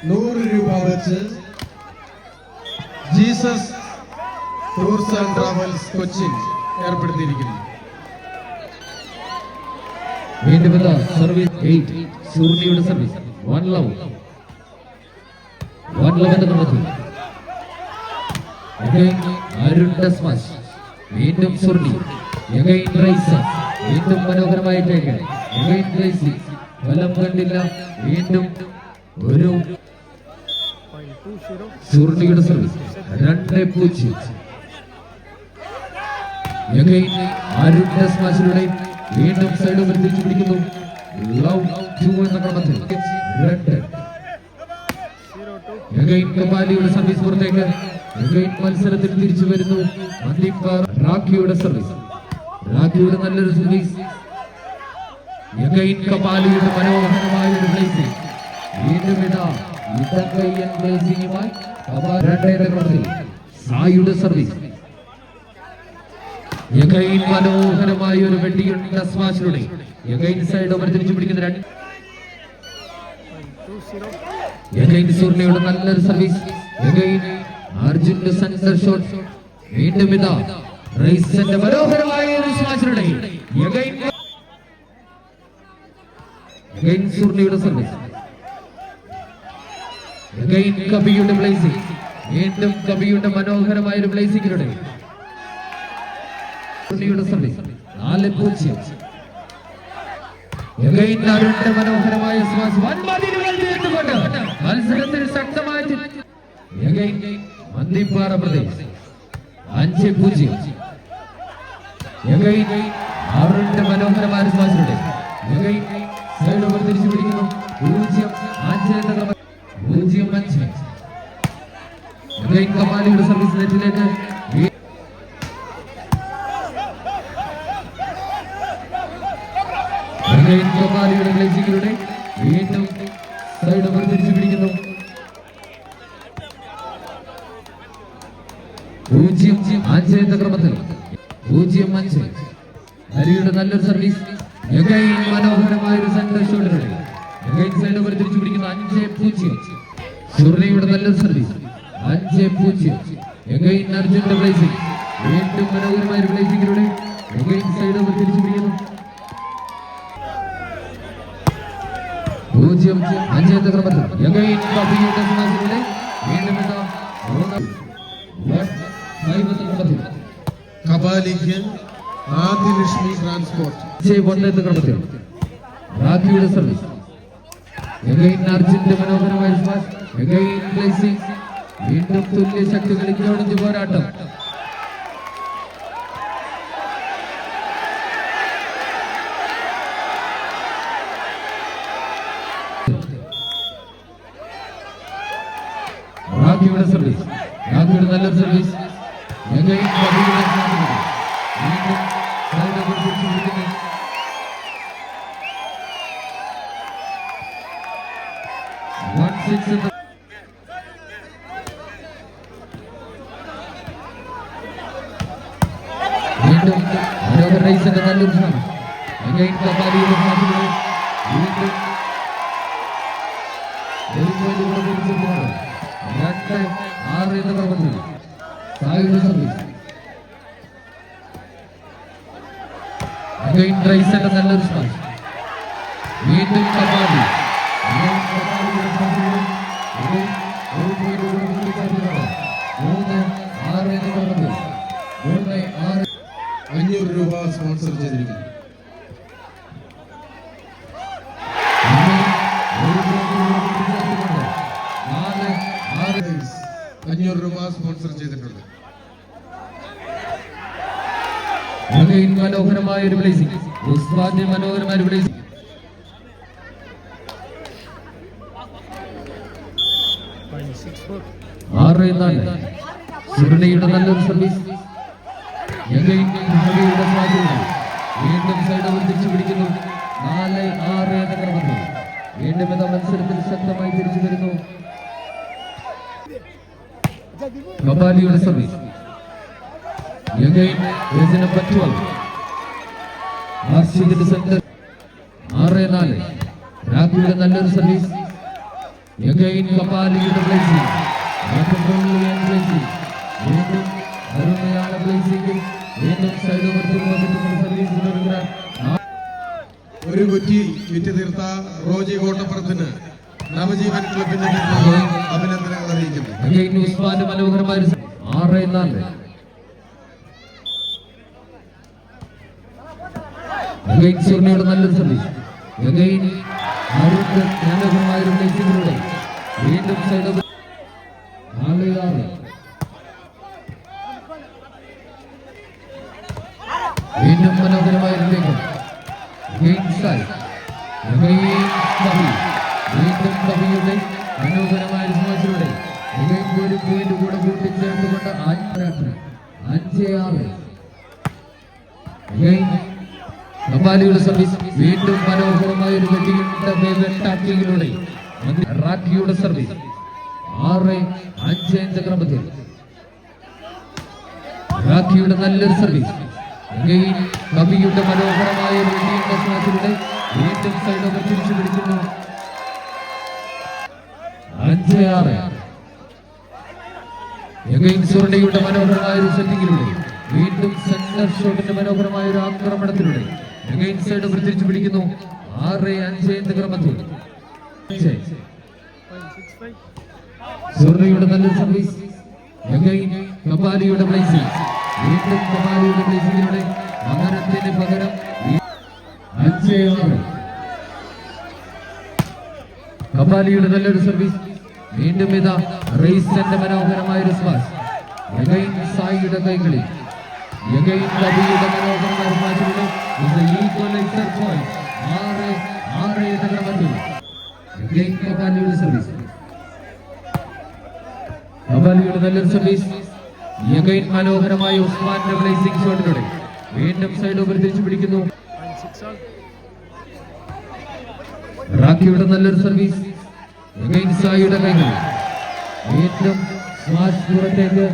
100 രൂപ വെച്ച് Jesus tours and travels Cochin ഏർപ്പെടുത്തിയിരിക്കുന്നു. വീണ്ടും സർവീസ് 8 സൂര്യയുടെ സർവീസ് 1 ലവ് എന്ന ക്രമത്തിൽ അരുൺ സ്മാഷ് വീണ്ടും സുർണി വീണ്ടും മനോഹരമായിട്ടേക്ക് ഫലം കണ്ടില്ല. വീണ്ടും ഒരു സുർണിയുടെ സർവീസ് 2-0. അരുൺ സ്മാഷിലൂടെ വീണ്ടും സൈഡ് ഓവർ തിരിച്ചു പിടിക്കുന്നു. ലവ് 2 എന്ന ക്രമത്തിൽ കപാലിയുടെ സർവീസ് പുറത്തേക്ക്. മത്സരത്തിൽ തിരിച്ചു വരുന്നു റാഖിയുടെ സർവീസ്. റാഖിയുടെ നല്ലൊരു സർവീസ്. കപാലിയുടെ മനോഹരമായ ഒരു പ്ലേസിംഗ്. വീണ്ടും സായിയുടെ സർവീസ്. മനോഹരമായ ഒരു വെട്ടിയുടെ സ്മാഷിലൂടെ സൈഡ് ഓവർ തിരിച്ചു പിടിക്കുന്ന സൂർണയുടെ നല്ലൊരു സർവീസ്. അർജുന്റെ സെന്റർ ഷോട്ട്. വീണ്ടും റൈസിന്റെ മനോഹരമായ ഒരു സ്മാഷിലൂടെ സൂർണയുടെ സർവീസ്. കബിയുടെ പ്ലേസിംഗ്. വീണ്ടും കബിയുടെ മനോഹരമായ ഒരു പ്ലേസിംഗിലൂടെ സർവീസ് 4-0. അരുണിന്റെ മനോഹരമായ മത്സരത്തിൽ ശക്തമായ മന്ദിപ്പാറ പ്രദേശ് 5-0. അരുണിന്റെ മനോഹരമായ സ്മാഷിലൂടെ സൈഡ് ഓവർ തിരിച്ചു പിടിക്കുന്നു. 0-5. കപാലിയുടെ സർവീസ് നെറ്റിലേക്ക്. കപാലിയുടെ പ്ലേസിംഗിലൂടെ വീണ്ടും സൈഡ് ഓവർ തിരിച്ചു പിടിക്കുന്നു. 0-5 എന്ന ക്രമത്തിൽ 0-5. ഹരിയുടെ നല്ലൊരു സർവീസ്. മനോഹരമായ ഒരു സെന്റർ ഷോട്ടിലൂടെ സൈഡ് ഓവർ തിരിച്ചു പിടിക്കുന്നു. 5-0. സുർണയുടെ നല്ലൊരു സർവീസ്. 5-0. അർജുന്റെ പ്ലേസിംഗ്. വീണ്ടും മനോഹരമായ ഒരു പ്ലേസിംഗിലൂടെ സൈഡ് ഓവർ തിരിച്ചു പിടിക്കുന്നു. 0-5 എന്ന ക്രമത്തിൽ കപാലിക്ക് ആദിലക്ഷ്മി ട്രാൻസ്പോർട്ട് 1 എന്ന ക്രമത്തിൽ റാഖിയുടെ സർവീസ്. അർജുന്റെ മനോഹരമായ പ്ലേസിംഗ്. വീണ്ടും തുല്യ ശക്തികളിൽ പോരാട്ടം. റാഖിയുടെ സർവീസ്. റാഖിയുടെ നല്ലൊരു സർവീസ്. 1-6. വീണ്ടും മനോഹർ റൈസിന്റെ നല്ലൊരു ശ്രമം. കപാലിയുടെ വീണ്ടും 2-6 എന്ന ക്രമത്തിൽ സായിയുടെ സർവീസ്. റൈസിന്റെ നല്ലൊരു സ്മാഷ്. വീണ്ടും കപാലി. 500 രൂപ സ്പോൺസർ ചെയ്തിരിക്കുന്നു. സ്പോൺസർ ചെയ്തിട്ടുണ്ട്. മനോഹരമായ ഒരു പ്ലേസിംഗ്. മനോഹരമായ ഒരു പ്ലേസിംഗ്. 6-4. സുർണയുടെ നല്ലൊരു സർവീസ്. വീണ്ടും സൈഡ് ഓവർ തിരിച്ചു പിടിക്കുന്നു. 4-6 എന്ന ക്രമത്തിൽ വീണ്ടും മത്സരത്തിൽ ശക്തമായി തിരിച്ചു വരുന്നു. കപാലിയുടെ സർവീസ്. സെന്റർ 6-4. രാഖിയുടെ നല്ലൊരു സർവീസ്. Again കപാലിയുടെ ബ്ലേസിംഗ്. വീണ്ടും അരുമയാണ് ബ്ലേസിംഗ്. വീണ്ടും സൈഡ് ഓവർ സർവീസ്. ഒരു കുറ്റി വിറ്റ് തീർത്ത റോജി കോട്ടപ്പുറത്തിന് നവജീവൻ ക്ലബിന്റെ അഭിനന്ദനങ്ങൾ അറിയിക്കുന്നു. Again ഉസ്മാന്റെ മനോഹരമായ 6-4. Again സുർണിയുടെ നല്ലൊരു സർവീസ്. Again അരുണിന്റെ മനോഹരമായ ഒരു ബ്ലേസിംഗിലൂടെ വീണ്ടും സൈഡ് ഓവർ 4-6. വീണ്ടും മനോഹരമായ ഒരു വേഗം. Again side. Again കവി. വീണ്ടും കവിയുടെ മനോഹരമായ ഒരു സ്മാഷിലൂടെ again ഒരു പോയിന്റ് കൂടെ കൂട്ടിച്ചേർത്തുകൊണ്ട് 5-6. Again കപാലിയുടെ service. വീണ്ടും മനോഹരമായ ഒരു വെട്ടിയിലൂടെ റാക്കിയുടെ സർവീസ്. 6-5 എന്ന ക്രമത്തിൽ റാക്കിയുടെ നല്ലൊരു സർവീസ്. Again കവിയുടെ മനോഹരമായ ഒരു വെട്ടിയുടെ സ്മാഷിലൂടെ വീണ്ടും സൈഡ് ഓവർ തിരിച്ചു പിടിക്കുന്നു. 5-6. Again സുർണിയുടെ മനോഹരമായ ഒരു സെറ്റിംഗിലൂടെ വീണ്ടും സെന്റർ ഷോട്ടിന്റെ മനോഹരമായ ഒരു ആക്രമണത്തിലൂടെ Again സൈഡ് ഓവർ തിരിച്ചു പിടിക്കുന്നു. 6-5 എന്ന ക്രമത്തിൽ സുർണിയുടെ നല്ലൊരു സർവീസ്. Again കപാലിയുടെ ബ്ലേസിംഗ്. വീണ്ടും കപാലിയുടെ ബ്ലേസിംഗിലൂടെ അമരത്തിന് പകരം 5-6. കപാലിയുടെ നല്ലൊരു സർവീസ്. വീണ്ടും ഇതാ റെയ്സന്റെ മനോഹരമായ ഒരു സ്മാഷ്. Again സായിയുടെ കൈകളിൽ. Again കവിയുടെ മനോഹരമായ സ്മാഷിലൂടെ ഈക്വലൈസർ പോയിന്റ്. 6-6 എന്ന ക്രമത്തിൽ Again കപാലിയുടെ സർവീസ്. കപാലിയുടെ നല്ലൊരു സർവീസ്. Again മനോഹരമായ ഉസ്മാന്റെ ബ്ലേസിംഗ് ഷോട്ടിലൂടെ വീണ്ടും സൈഡ് ഓവർ തിരിച്ചു പിടിക്കുന്നു. റാക്കിയുടെ നല്ലൊരു സർവീസ്. Again സായിയുടെ കൈകൾ. വീണ്ടും സ്മാഷ് പുറത്തേക്ക്.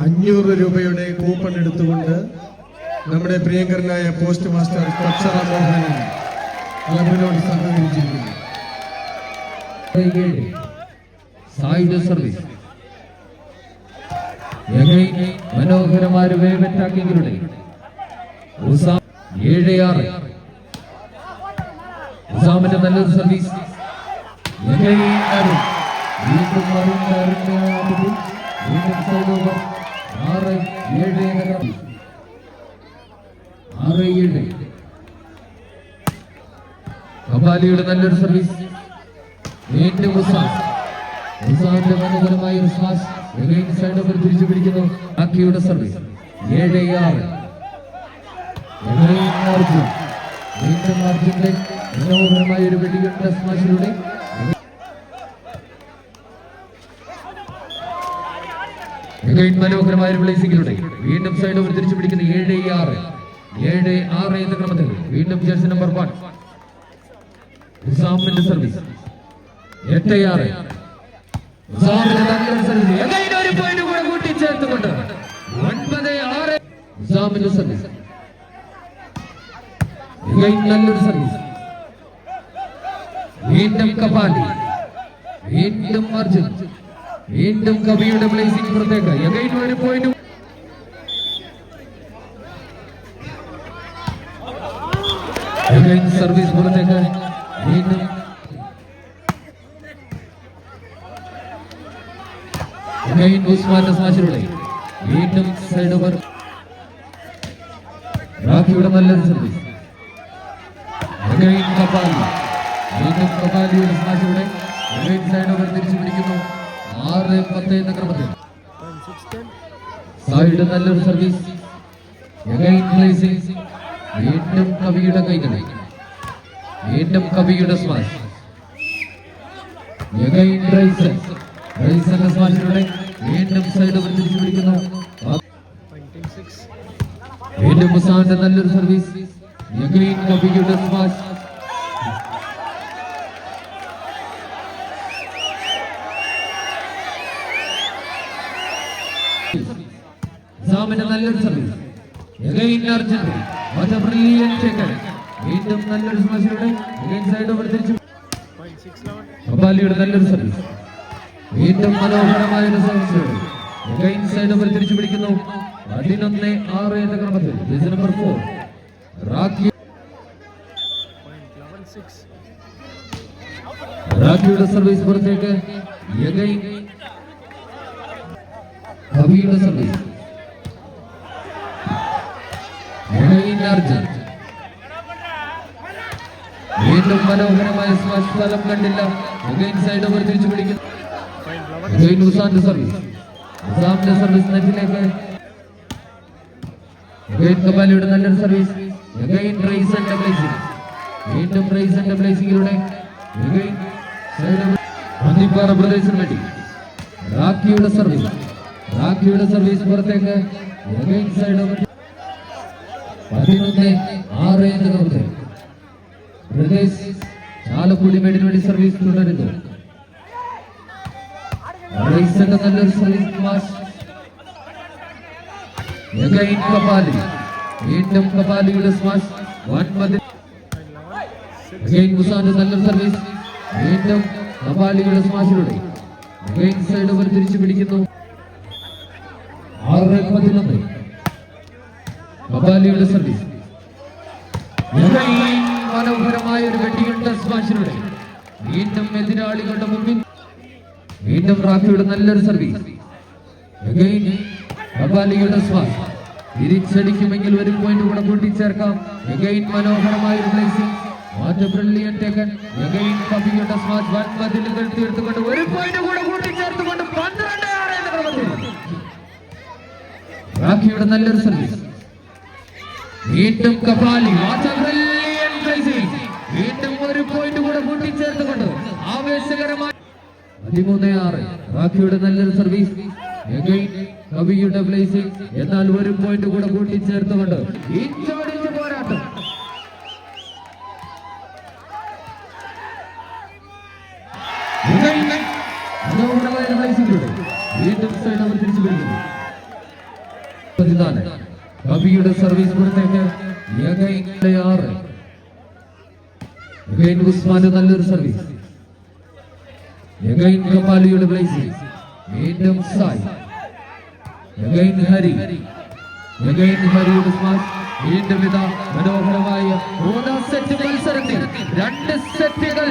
500 രൂപയുടെ കൂപ്പൺ എടുത്തുകൊണ്ട് നമ്മുടെ പ്രിയങ്കരനായ പോസ്റ്റ് മാസ്റ്റർ അക്ഷര മോഹനൻ ക്ലബിനോട് സഹകരിച്ചിരിക്കുന്നു. സായിയുടെ സർവീസ്. Again മനോഹരമായ വേവറ്റാക്കിങ്ങിലൂടെ 7-6. ഉസാമിന്റെ നല്ലൊരു സർവീസ്. Again അരുൺ. വീണ്ടും വീണ്ടും സൈഡ് ഓവർ 6-7 എന്ന ക്രമത്തിൽ 6-7. കപാലിയുടെ നല്ലൊരു സർവീസ്. വീണ്ടും ഉസാമിന്റെ മനോഹരമായ ഒരു സ്മാഷ്. Again സൈഡ് ഓവർ തിരിച്ചു പിടിക്കുന്നു. റാക്കിയുടെ സർവീസ്. 7-6. Again അർജുൻ. വീണ്ടും അർജുന്റെ മനോഹരമായ ഒരു വെടിയുടെ സ്മാഷിലൂടെ Again മനോഹരമായ ഒരു ബ്ലേസിംഗിലൂടെ വീണ്ടും സൈഡ് ഓവർ തിരിച്ചു പിടിക്കുന്നു. 7-6. 7-6 എന്ന ക്രമത്തിൽ വീണ്ടും ജേഴ്സി നമ്പർ 1 ഉസാമിന്റെ സർവീസ്. 8-6. ഉസാമിന്റെ നല്ലൊരു സർവീസ്. Again ഒരു പോയിന്റ് കൂടെ കൂട്ടിച്ചേർത്തുകൊണ്ട് 9-6. ഉസാമിന്റെ സർവീസ്. Again നല്ലൊരു സർവീസ്. വീണ്ടും കപാലി. വീണ്ടും അർജുൻ. വീണ്ടും കവിയുടെ ബ്ലേസിംഗ് പുറത്തേക്ക്. Again ഒരു പോയിന്റ്. Again സർവീസ് പുറത്തേക്ക്. വീണ്ടും Again ഉസ്മാന്റെ സ്മാഷിലൂടെ വീണ്ടും സൈഡ് ഓവർ. റാക്കിയുടെ നല്ലൊരു സർവീസ്. Again കപാലി. വീണ്ടും കപാലിയുടെ സ്മാഷിലൂടെ Again സൈഡ് ഓവർ തിരിച്ചു പിടിക്കുന്നു. 6-10 എന്ന ക്രമത്തിൽ സായിയുടെ നല്ലൊരു സർവീസ്. Again blazing. വീണ്ടും കവിയുടെ കൈകളിൽ. വീണ്ടും കവിയുടെ സ്മാഷ്. Again റൈസന്റെ സ്മാഷിലൂടെ വീണ്ടും സൈഡ് ഓവർ തിരിച്ചു പിടിക്കുന്നു. വീണ്ടും ഉസാമിന്റെ നല്ലൊരു സർവീസ്. Again കവിയുടെ സ്മാഷ്. ഉസാമിന്റെ നല്ലൊരു service. Again Arjun. What a brilliant tackle. വീണ്ടും നല്ലൊരു സ്മാഷിലൂടെ Again സൈഡ് ഓവർ തിരിച്ചു കപാലിയുടെ നല്ലൊരു സർവീസ്. വീണ്ടും മനോഹരമായ ഒരു സർവീസ്. സൈഡ് ഓവർ തിരിച്ചു പിടിക്കുന്നു. 11-6 എന്ന ക്രമത്തിൽ ജേഴ്സി നമ്പർ 4 റാക്കിയുടെ സർവീസ് പുറത്തേക്ക്. കവിയുടെ സർവീസ്. വീണ്ടും മനോഹരമായ സ്മാഷ് ഫലം കണ്ടില്ല. സൈഡ് ഓവർ തിരിച്ചു പിടിക്കുന്നു. ഉസാന്റെ സർവീസ്. ഉസാമിന്റെ സർവീസ് നെറ്റിലേക്ക്. കപാലിയുടെ നല്ലൊരു സർവീസ്. വീണ്ടും റൈസന്റെ ബ്ലേസിംഗിലൂടെ മന്ദിപ്പാറ പ്രദേശത്തിന് വേണ്ടി റാക്കിയുടെ സർവീസ്. റാക്കിയുടെ സർവീസ് പുറത്തേക്ക്. സൈഡ് ഓവർ 11-6 എന്ന ക്രമത്തിൽ പ്രദേശ് ചാലക്കുടി മേടിന് വേണ്ടി സർവീസ് തുടരുന്നു. നല്ലൊരു സർവീസ് മാഷ്. കപാലി. വീണ്ടും കപാലിയുടെ സ്മാഷ്. മുസാന്റെ നല്ലൊരു സർവീസ്. വീണ്ടും കപാലിയുടെ സ്മാഷിലൂടെ സൈഡ് ഓവർ തിരിച്ചു പിടിക്കുന്നു. 6-11 കപാലിയുടെ സർവീസ്. മനോഹരമായ ഒരു വെടിയുണ്ട സ്മാഷിലൂടെ വീണ്ടും എതിരാളികളുടെ മുമ്പിൽ. വീണ്ടും റാക്കിയുടെ നല്ലൊരു സർവീസ്. കപാലിയുടെ സ്മാഷ്. തിരിച്ചടിക്കുമെങ്കിൽ ഒരു പോയിന്റ് കൂടെ കൂട്ടിച്ചേർക്കാം. മനോഹരമായ ഒരു പ്ലേസിംഗ്. കവിയുടെ സ്മാഷ്. 1 മതിലുകൾ തീർത്തുകൊണ്ട് ഒരു പോയിന്റ് കൂടെ കൂട്ടിച്ചേർത്തുകൊണ്ട് 12-6 എന്ന ക്രമത്തിൽ റാക്കിയുടെ നല്ലൊരു സർവീസ്. വീണ്ടും കപാലി. വീണ്ടും ഒരു പോയിന്റ് കൂടെ കൂട്ടിച്ചേർത്തുകൊണ്ട് ആവേശകരമായി 13-6 റാക്കിയുടെ നല്ലൊരു സർവീസ്. കവിയുടെ പ്ലേസിംഗ്. എന്നാൽ ഒരു പോയിന്റ് കൂടെ കൂട്ടിച്ചേർത്തുകൊണ്ട് ഇഞ്ചോടിഞ്ച് പോരാട്ടം. മനോഹരമായ പ്ലേസിംഗിലൂടെ വീണ്ടും സൈഡ് ഓവർ തിരിച്ചു പിടിക്കുന്നു. 14 കവിയുടെ സർവീസ് പുറത്തേക്ക്. 6 ഉസ്മാന്റെ നല്ലൊരു സർവീസ്. കപാലിയുടെ പ്ലേസിംഗ്. വീണ്ടും സായ്. ഹരി. ഹരിയുടെ സ്മാഷ്. വീണ്ടും ഇതാ മനോഹരമായ 3 സെറ്റ് മത്സരത്തിൽ 2 സെറ്റുകൾ